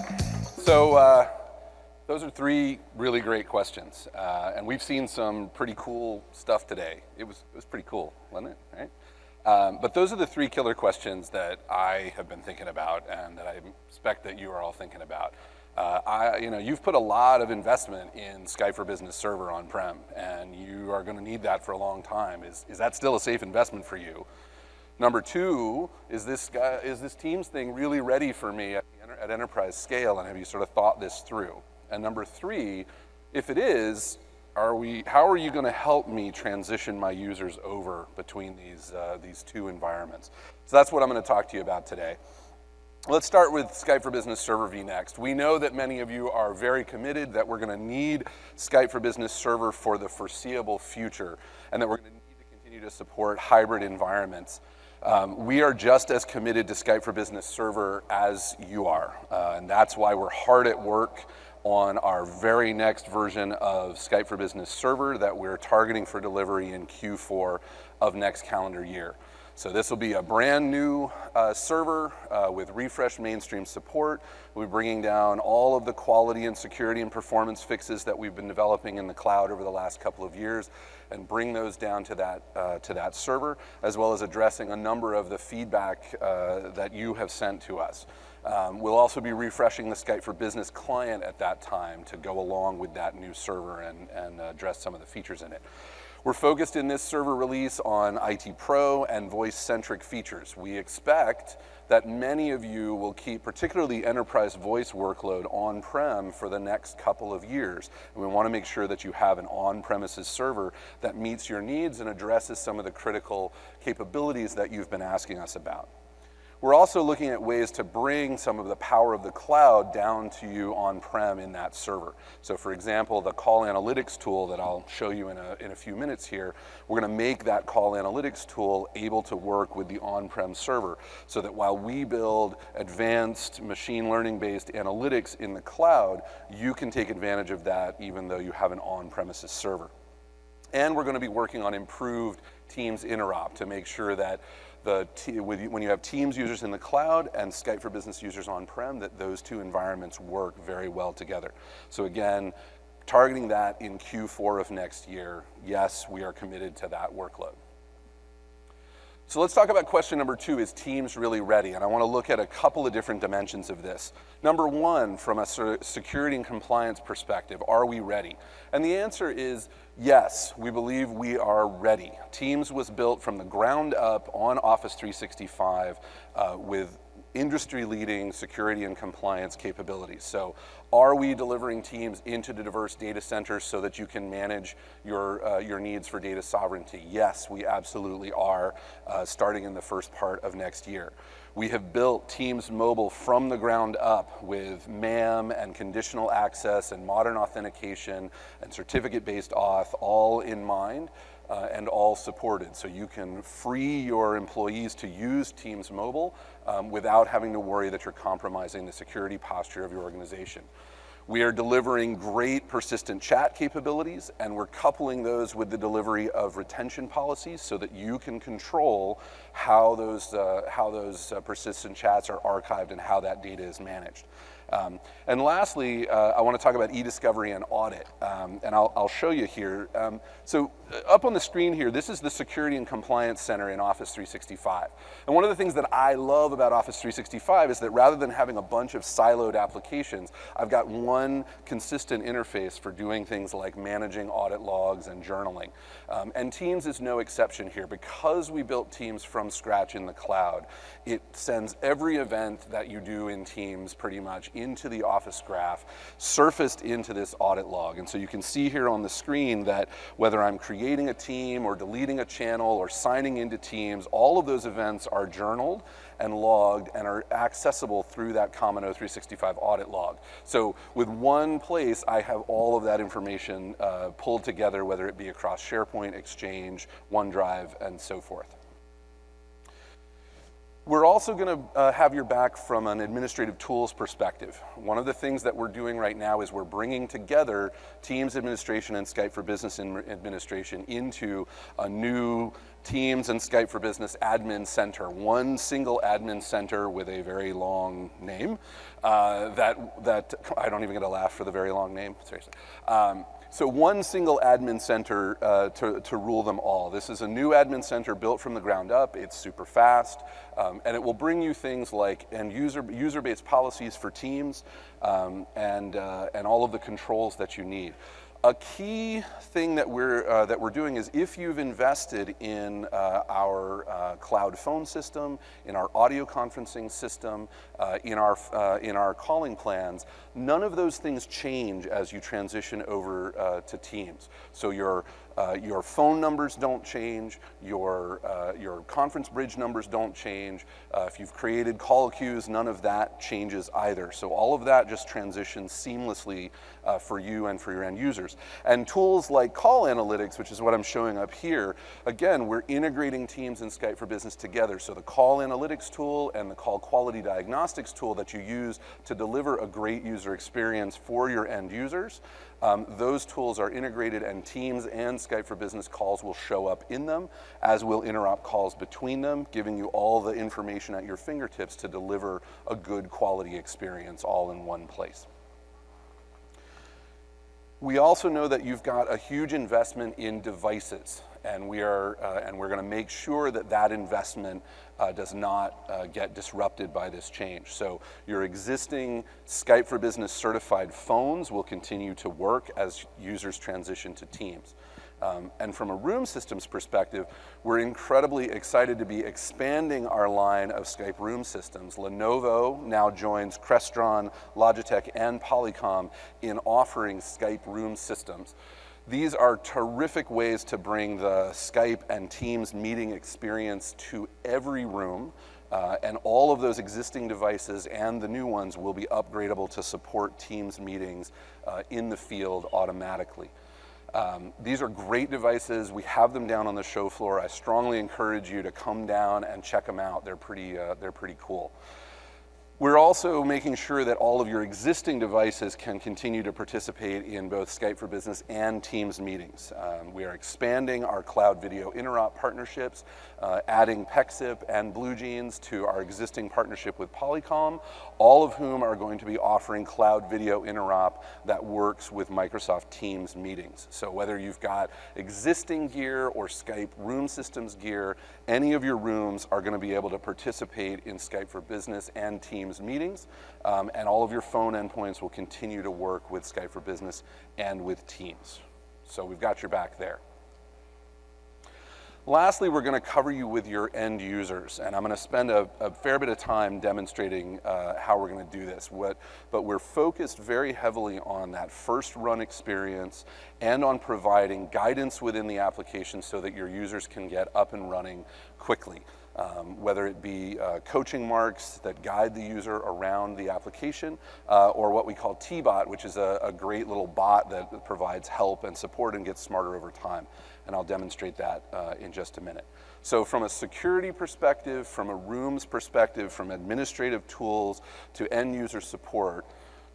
so those are 3 really great questions, and we've seen some pretty cool stuff today. It was pretty cool, wasn't it? Right? But those are the 3 killer questions that I have been thinking about, and that I expect that you are all thinking about. You've put a lot of investment in Skype for Business Server on-prem, and you are going to need that for a long time. Is that still a safe investment for you? Number 2, is this Teams thing really ready for me at enterprise scale, and have you sort of thought this through? And number 3, if it is, how are you going to help me transition my users over between these 2 environments? So that's what I'm going to talk to you about today. Let's start with Skype for Business Server vNext. We know that many of you are very committed that we're going to need Skype for Business Server for the foreseeable future, and that we're going to need to continue to support hybrid environments. We are just as committed to Skype for Business Server as you are, and that's why we're hard at work on our very next version of Skype for Business Server that we're targeting for delivery in Q4 of next calendar year. So this will be a brand new server with refreshed mainstream support. We'll be bringing down all of the quality and security and performance fixes that we've been developing in the cloud over the last couple of years, and bring those down to that server, as well as addressing a number of the feedback that you have sent to us. We'll also be refreshing the Skype for Business client at that time to go along with that new server and address some of the features in it. We're focused in this server release on IT Pro and voice-centric features. We expect that many of you will keep particularly enterprise voice workload on-prem for the next couple of years. And we want to make sure that you have an on-premises server that meets your needs and addresses some of the critical capabilities that you've been asking us about. We're also looking at ways to bring some of the power of the cloud down to you on-prem in that server. So for example, the call analytics tool that I'll show you in a few minutes here, we're going to make that call analytics tool able to work with the on-prem server, so that while we build advanced machine learning-based analytics in the cloud, you can take advantage of that even though you have an on-premises server. And we're going to be working on improved Teams interop to make sure that when you have Teams users in the cloud and Skype for Business users on-prem, that those 2 environments work very well together. So again, targeting that in Q4 of next year. Yes, we are committed to that workload. So let's talk about question number 2, is Teams really ready? And I want to look at a couple of different dimensions of this. Number 1, from a security and compliance perspective, are we ready? And the answer is yes, we believe we are ready. Teams was built from the ground up on Office 365 with industry-leading security and compliance capabilities. So are we delivering Teams into the diverse data centers so that you can manage your needs for data sovereignty? Yes, we absolutely are, starting in the first part of next year. We have built Teams Mobile from the ground up with MAM and conditional access and modern authentication and certificate-based auth all in mind. And all supported. So you can free your employees to use Teams Mobile without having to worry that you're compromising the security posture of your organization. We are delivering great persistent chat capabilities, and we're coupling those with the delivery of retention policies so that you can control how those persistent chats are archived and how that data is managed. And lastly, I want to talk about e-discovery and audit, and I'll show you here. So up on the screen here, this is the Security and Compliance Center in Office 365. And one of the things that I love about Office 365 is that rather than having a bunch of siloed applications, I've got one consistent interface for doing things like managing audit logs and journaling. And Teams is no exception here. Because we built Teams from scratch in the cloud, it sends every event that you do in Teams pretty much into the Office graph, surfaced into this audit log. And so you can see here on the screen that whether I'm creating a team or deleting a channel or signing into Teams, all of those events are journaled and logged and are accessible through that Common O365 audit log. So with one place, I have all of that information pulled together, whether it be across SharePoint, Exchange, OneDrive, and so forth. We're also going to have your back from an administrative tools perspective. One of the things that we're doing right now is we're bringing together Teams administration and Skype for Business administration into a new Teams and Skype for Business admin center, one single admin center with a very long name that I don't even get a laugh for the very long name, seriously. So one single admin center to rule them all. This is a new admin center built from the ground up. It's super fast, and it will bring you things like user-based policies for Teams and all of the controls that you need. A key thing that we're doing is if you've invested in our cloud phone system, in our audio conferencing system, in our calling plans, none of those things change as you transition over to Teams. So your phone numbers don't change, your conference bridge numbers don't change. If you've created call queues, none of that changes either. So all of that just transitions seamlessly for you and for your end users. And tools like call analytics, which is what I'm showing up here, again, we're integrating Teams and Skype for Business together. So the call analytics tool and the call quality diagnostics tool that you use to deliver a great user experience for your end users, those tools are integrated, and Teams and Skype for Business calls will show up in them, as will interop calls between them, giving you all the information at your fingertips to deliver a good quality experience all in one place. We also know that you've got a huge investment in devices, and we're going to make sure that that investment does not get disrupted by this change. So your existing Skype for Business certified phones will continue to work as users transition to Teams. And from a room systems perspective, we're incredibly excited to be expanding our line of Skype room systems. Lenovo now joins Crestron, Logitech, and Polycom in offering Skype room systems. These are terrific ways to bring the Skype and Teams meeting experience to every room, and all of those existing devices and the new ones will be upgradable to support Teams meetings in the field automatically. These are great devices. We have them down on the show floor. I strongly encourage you to come down and check them out. They're pretty cool. We're also making sure that all of your existing devices can continue to participate in both Skype for Business and Teams meetings. We are expanding our cloud video interop partnerships, adding PEXIP and BlueJeans to our existing partnership with Polycom, all of whom are going to be offering cloud video interop that works with Microsoft Teams meetings. So whether you've got existing gear or Skype room systems gear, any of your rooms are going to be able to participate in Skype for Business and Teams meetings, and all of your phone endpoints will continue to work with Skype for Business and with Teams. So we've got your back there. Lastly, we're going to cover you with your end users, and I'm going to spend a fair bit of time demonstrating how we're going to do this. But we're focused very heavily on that first run experience and on providing guidance within the application so that your users can get up and running quickly. Whether it be coaching marks that guide the user around the application, or what we call T-Bot, which is a great little bot that provides help and support and gets smarter over time. And I'll demonstrate that in just a minute. So from a security perspective, from a rooms perspective, from administrative tools to end user support,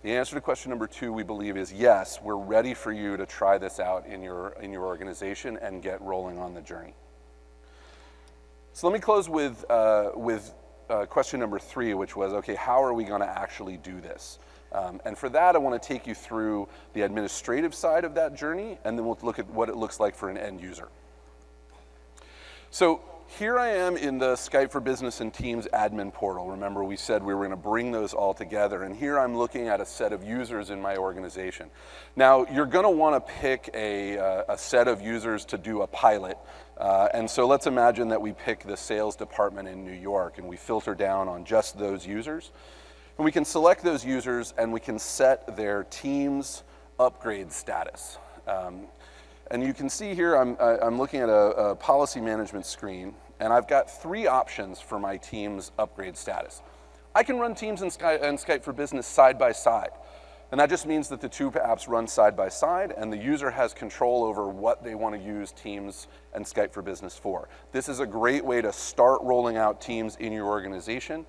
the answer to question number 2, we believe, is yes, we're ready for you to try this out in your organization and get rolling on the journey. So let me close with question number 3, which was, okay, how are we going to actually do this? And for that, I want to take you through the administrative side of that journey, and then we'll look at what it looks like for an end user. So here I am in the Skype for Business and Teams admin portal. Remember, we said we were going to bring those all together, and here I'm looking at a set of users in my organization. Now, you're going to want to pick a set of users to do a pilot. And so let's imagine that we pick the sales department in New York, and we filter down on just those users. And we can select those users, and we can set their Teams upgrade status. And you can see here, I'm looking at a policy management screen, and I've got 3 options for my Teams upgrade status. I can run Teams and Skype for Business side by side. And that just means that the 2 apps run side by side, and the user has control over what they want to use Teams and Skype for Business for. This is a great way to start rolling out Teams in your organization,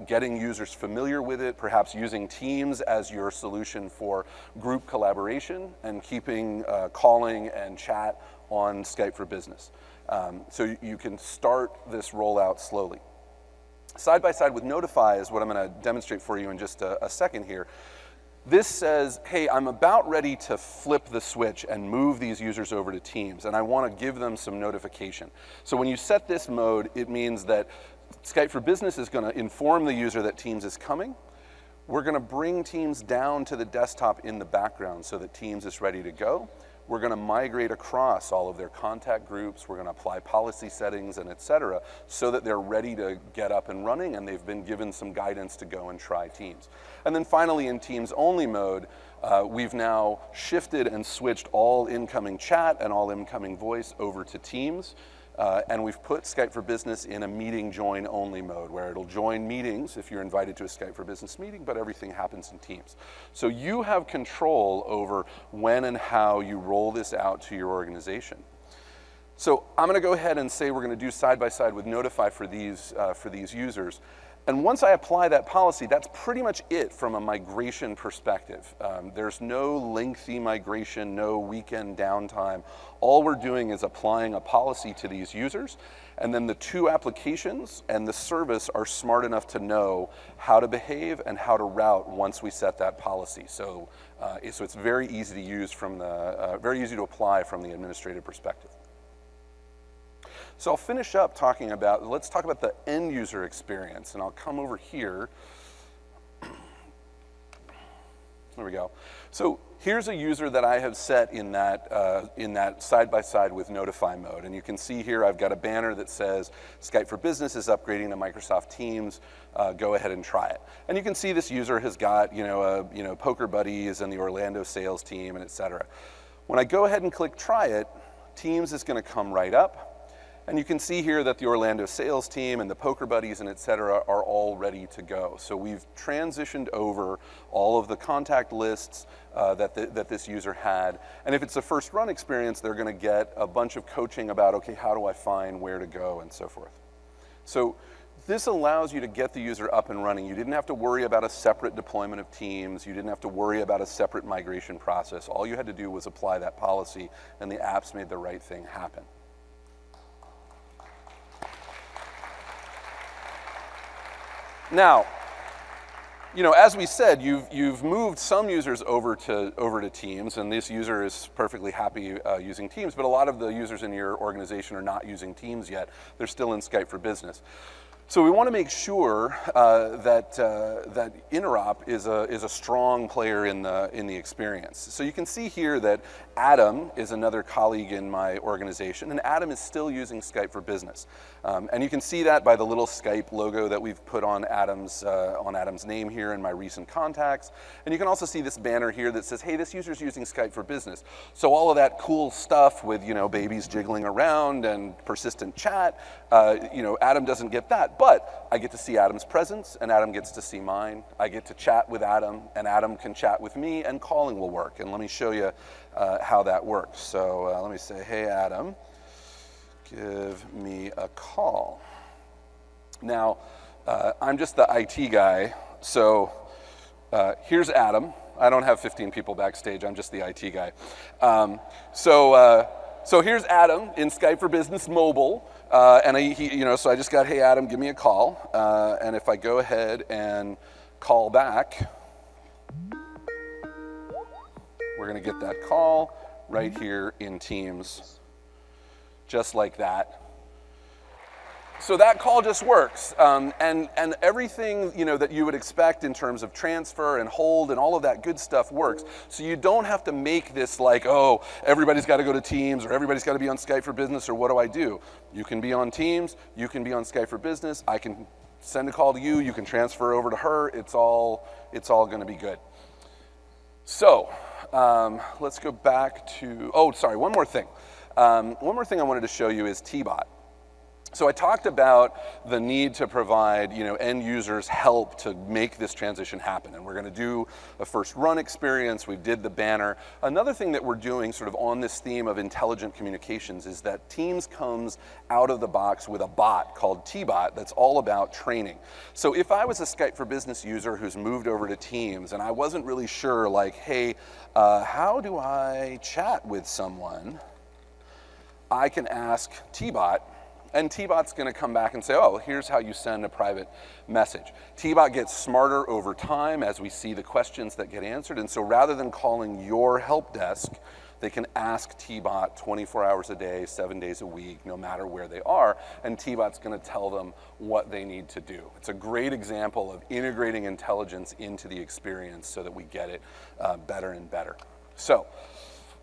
getting users familiar with it, perhaps using Teams as your solution for group collaboration, and keeping calling and chat on Skype for Business. So you can start this rollout slowly. Side by side with Notify is what I'm going to demonstrate for you in just a second here. This says, hey, I'm about ready to flip the switch and move these users over to Teams, and I want to give them some notification. So when you set this mode, it means that Skype for Business is going to inform the user that Teams is coming. We're going to bring Teams down to the desktop in the background so that Teams is ready to go. We're going to migrate across all of their contact groups. We're going to apply policy settings and et cetera so that they're ready to get up and running and they've been given some guidance to go and try Teams. And then finally in Teams only mode, we've now shifted and switched all incoming chat and all incoming voice over to Teams. And we've put Skype for Business in a meeting join only mode where it'll join meetings if you're invited to a Skype for Business meeting, but everything happens in Teams. So you have control over when and how you roll this out to your organization. So I'm going to go ahead and say we're going to do side by side with Notify for these users. And once I apply that policy, that's pretty much it from a migration perspective. There's no lengthy migration, no weekend downtime. All we're doing is applying a policy to these users, and then the 2 applications and the service are smart enough to know how to behave and how to route once we set that policy. So it's very easy to use from very easy to apply from the administrative perspective. So I'll finish up talking about, let's talk about the end user experience, and I'll come over here. There we go. So here's a user that I have set in that side-by-side with Notify mode, and you can see here I've got a banner that says Skype for Business is upgrading to Microsoft Teams. Go ahead and try it. And you can see this user has got Poker Buddies and the Orlando sales team and et cetera. When I go ahead and click Try It, Teams is going to come right up. And you can see here that the Orlando sales team and the Poker Buddies and et cetera are all ready to go. So we've transitioned over all of the contact lists that this user had. And if it's a first run experience, they're going to get a bunch of coaching about, okay, how do I find where to go and so forth. So This allows you to get the user up and running. You didn't have to worry about a separate deployment of Teams. You didn't have to worry about a separate migration process. All you had to do was apply that policy, and the apps made the right thing happen. Now, you know, as we said, you've moved some users over to Teams, and this user is perfectly happy using Teams, but a lot of the users in your organization are not using Teams yet. They're still in Skype for Business. So we want to make sure that interop is a strong player in the experience. So you can see here that Adam is another colleague in my organization, and Adam is still using Skype for Business. And you can see that by the little Skype logo that we've put on Adam's name here in my recent contacts. And you can also see this banner here that says, hey, this user's using Skype for Business. So all of that cool stuff with, you know, babies jiggling around and persistent chat, you know, Adam doesn't get that. But I get to see Adam's presence, and Adam gets to see mine. I get to chat with Adam, and Adam can chat with me, and calling will work. And let me show you how that works. So let me say, hey, Adam, give me a call. Now, I'm just the IT guy, so here's Adam. I don't have 15 people backstage. I'm just the IT guy. So here's Adam in Skype for Business Mobile. So I just got, hey, Adam, give me a call. And if I go ahead and call back, we're going to get that call right here in Teams, just like that. So that call just works, and everything, you know, that you would expect in terms of transfer and hold and all of that good stuff works. So you don't have to make this like, oh, everybody's got to go to Teams or everybody's got to be on Skype for Business or what do I do? You can be on Teams, you can be on Skype for Business. I can send a call to you, you can transfer over to her. It's all going to be good. So let's go back to, oh, sorry, one more thing. One more thing I wanted to show you is T-Bot. So I talked about the need to provide, you know, end users help to make this transition happen. And we're going to do a first run experience. We did the banner. Another thing that we're doing sort of on this theme of intelligent communications is that Teams comes out of the box with a bot called T-Bot that's all about training. So if I was a Skype for Business user who's moved over to Teams and I wasn't really sure, like, hey, how do I chat with someone? I can ask T-Bot. And T-Bot's going to come back and say, oh, here's how you send a private message. T-Bot gets smarter over time as we see the questions that get answered. And so rather than calling your help desk, they can ask T-Bot 24 hours a day, 7 days a week, no matter where they are. And T-Bot's going to tell them what they need to do. It's a great example of integrating intelligence into the experience so that we get it better and better. So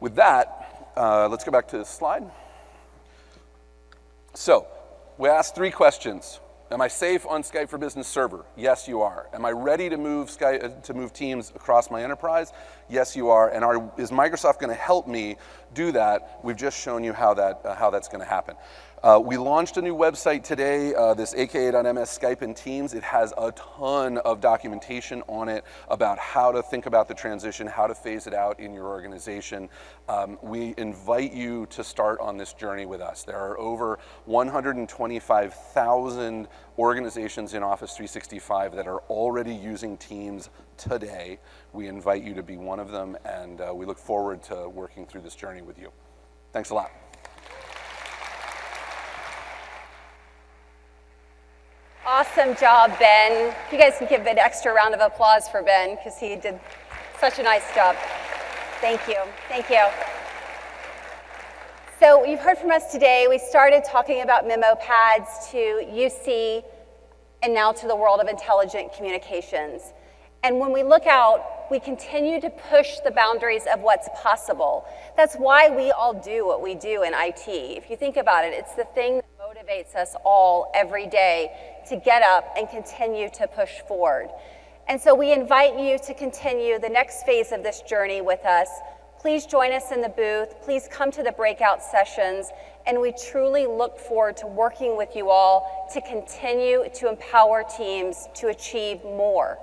with that, let's go back to this slide. So, we asked 3 questions. Am I safe on Skype for Business server? Yes, you are. Am I ready to move Teams across my enterprise? Yes, you are. And is Microsoft going to help me do that? We've just shown you how that's going to happen. We launched a new website today, this aka.ms Skype and Teams. It has a ton of documentation on it about how to think about the transition, how to phase it out in your organization. We invite you to start on this journey with us. There are over 125,000 organizations in Office 365 that are already using Teams today. We invite you to be one of them, and we look forward to working through this journey with you. Thanks a lot. Awesome job, Ben. You guys can give an extra round of applause for Ben because he did such a nice job. Thank you. Thank you. So you've heard from us today. We started talking about memo pads to UC and now to the world of intelligent communications. And when we look out, we continue to push the boundaries of what's possible. That's why we all do what we do in IT. If you think about it, it's the thing that motivates us all every day to get up and continue to push forward. And so we invite you to continue the next phase of this journey with us. Please join us in the booth. Please come to the breakout sessions. And we truly look forward to working with you all to continue to empower teams to achieve more.